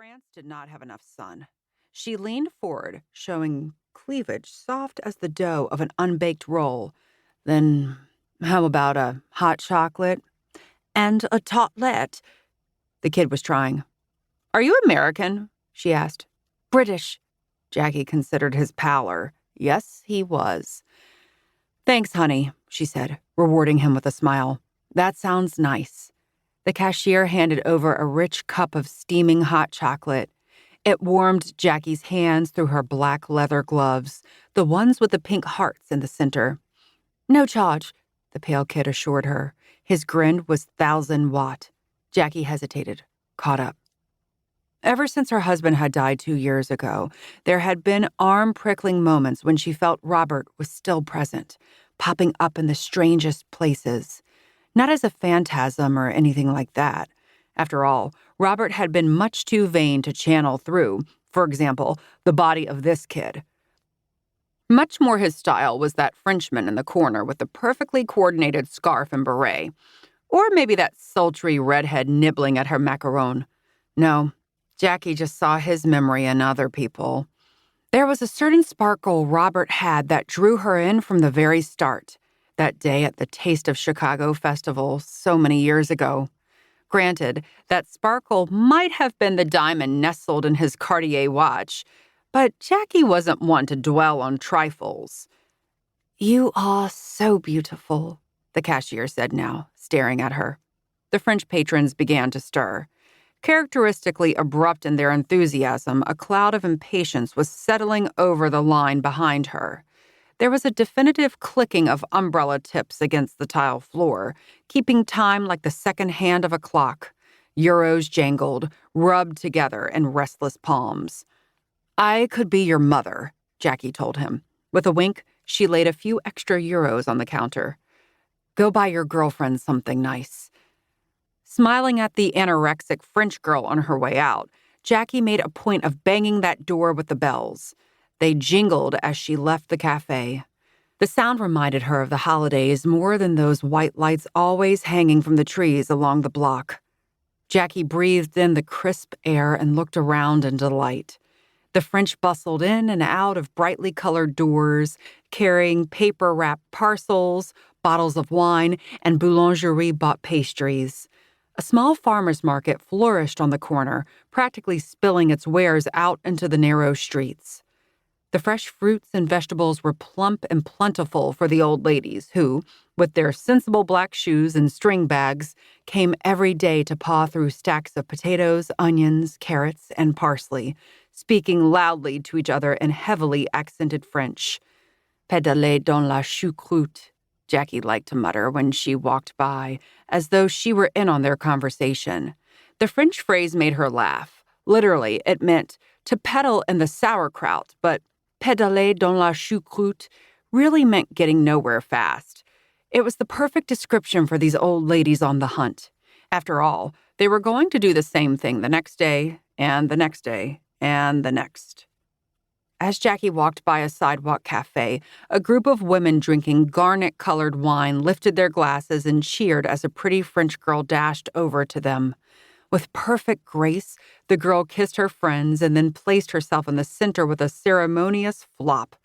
France did not have enough sun. She leaned forward, showing cleavage soft as the dough of an unbaked roll. Then, how about a hot chocolate? And a tartelette? The kid was trying. Are you American? She asked. British. Jackie considered his pallor. Yes, he was. Thanks, honey, she said, rewarding him with a smile. That sounds nice. The cashier handed over a rich cup of steaming hot chocolate. It warmed Jackie's hands through her black leather gloves, the ones with the pink hearts in the center. No charge, the pale kid assured her. His grin was 1,000-watt. Jackie hesitated, caught up. Ever since her husband had died 2 years ago, there had been arm-prickling moments when she felt Robert was still present, popping up in the strangest places. Not as a phantasm or anything like that. After all, Robert had been much too vain to channel through, for example, the body of this kid. Much more his style was that Frenchman in the corner with the perfectly coordinated scarf and beret. Or maybe that sultry redhead nibbling at her macaron. No, Jackie just saw his memory in other people. There was a certain sparkle Robert had that drew her in from the very start, that day at the Taste of Chicago festival so many years ago. Granted, that sparkle might have been the diamond nestled in his Cartier watch, but Jackie wasn't one to dwell on trifles. You are so beautiful, the cashier said now, staring at her. The French patrons began to stir. Characteristically abrupt in their enthusiasm, a cloud of impatience was settling over the line behind her. There was a definitive clicking of umbrella tips against the tile floor, keeping time like the second hand of a clock. Euros jangled, rubbed together in restless palms. I could be your mother, Jackie told him. With a wink, she laid a few extra euros on the counter. Go buy your girlfriend something nice. Smiling at the anorexic French girl on her way out, Jackie made a point of banging that door with the bells. They jingled as she left the cafe. The sound reminded her of the holidays more than those white lights always hanging from the trees along the block. Jackie breathed in the crisp air and looked around in delight. The French bustled in and out of brightly colored doors, carrying paper-wrapped parcels, bottles of wine, and boulangerie-bought pastries. A small farmer's market flourished on the corner, practically spilling its wares out into the narrow streets. The fresh fruits and vegetables were plump and plentiful for the old ladies who, with their sensible black shoes and string bags, came every day to paw through stacks of potatoes, onions, carrots, and parsley, speaking loudly to each other in heavily accented French. Pédalez dans la choucroute, Jackie liked to mutter when she walked by, as though she were in on their conversation. The French phrase made her laugh. Literally, it meant to pedal in the sauerkraut, but pédaler dans la choucroute really meant getting nowhere fast. It was the perfect description for these old ladies on the hunt. After all, they were going to do the same thing the next day, and the next day, and the next. As Jackie walked by a sidewalk cafe, a group of women drinking garnet-colored wine lifted their glasses and cheered as a pretty French girl dashed over to them. With perfect grace, the girl kissed her friends and then placed herself in the center with a ceremonious flop.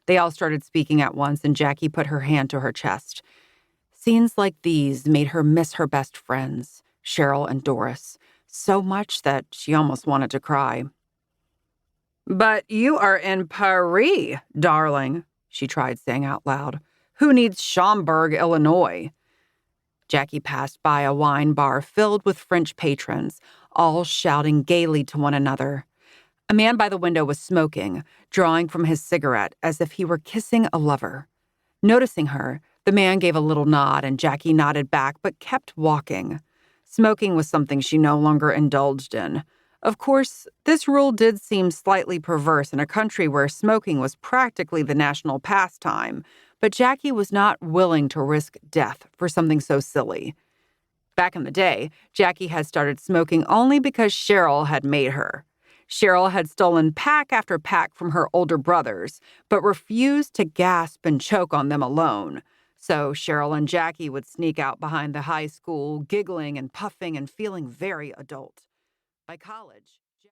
They all started speaking at once, and Jackie put her hand to her chest. Scenes like these made her miss her best friends, Cheryl and Doris, so much that she almost wanted to cry. But you are in Paris, darling, she tried saying out loud. Who needs Schaumburg, Illinois? Jackie passed by a wine bar filled with French patrons, all shouting gaily to one another. A man by the window was smoking, drawing from his cigarette as if he were kissing a lover. Noticing her, the man gave a little nod and Jackie nodded back but kept walking. Smoking was something she no longer indulged in. Of course, this rule did seem slightly perverse in a country where smoking was practically the national pastime, but Jackie was not willing to risk death for something so silly. Back in the day, Jackie had started smoking only because Cheryl had made her. Cheryl had stolen pack after pack from her older brothers, but refused to gasp and choke on them alone. So Cheryl and Jackie would sneak out behind the high school, giggling and puffing and feeling very adult. By college,